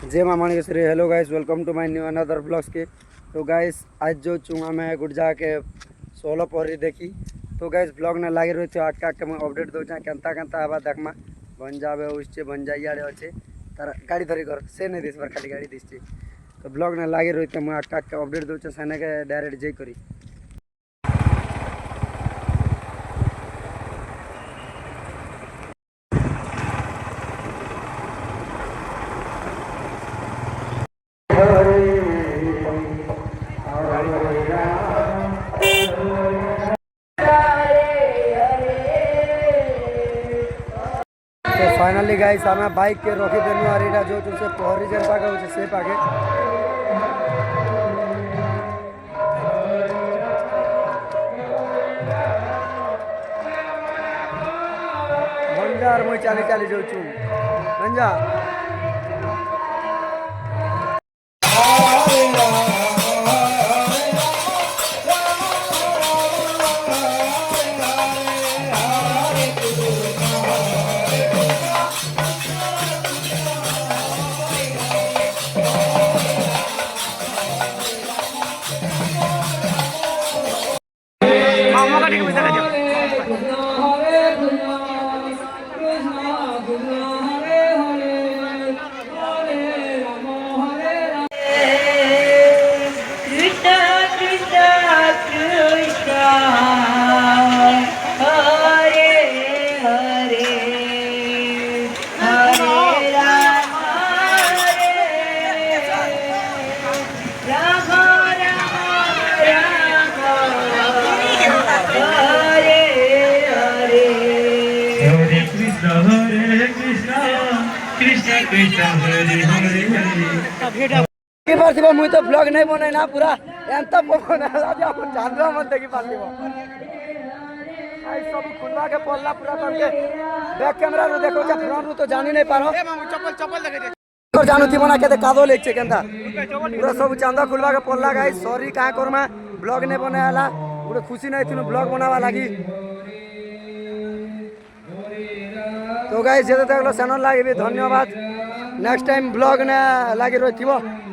जय माँ Manikeshwari. Hello guys, welcome to my new another blogs के। तो गाइस आज जो चुंगा में गुट जाके 16 पहरी देखी। तो गाइस ब्लॉग ने लगी रही थी आटका के मैं अपडेट दूचा केनता केनता हवा देखमा बन जाबे उससे बन जाइए अच्छे तार गाड़ी धरी कर से नहीं दिस बार खाली गाड़ी दिसची। तो ब्लॉग ने लगी रही थी मैं आटका के अपडेट दूचा सेने के डायरेक्ट जई करी। तो फाइनली गाइस आम बाइक के रखी देनु और यहाँ जो से पहरी जेन पाके होचे से पाके भंडार मुई चाली चाली जो छु भंजा मुई तो ब्लॉग नहीं बने ना पूरा एंता बना चांद्रा मत देखी पाली सब खुलवा के पड़ला पूरा करके बैक कैमरा रो देखो क्या फ्रंट रो तो जानी नहीं पारो चप्पल चप्पल देखे और जानू थी बना के कादो लेचे केंता पूरा सब चांदा खुलवा के पड़ला गाइस सॉरी का करमा ब्लॉग नहीं बने आला पूरा खुशी नहीं थी ब्लॉग बनावा लागी। तो गाइस जेते देखलो चैनल लागी भी धन्यवाद। नेक्स्ट टाइम ब्लॉग ने लागी रही थी।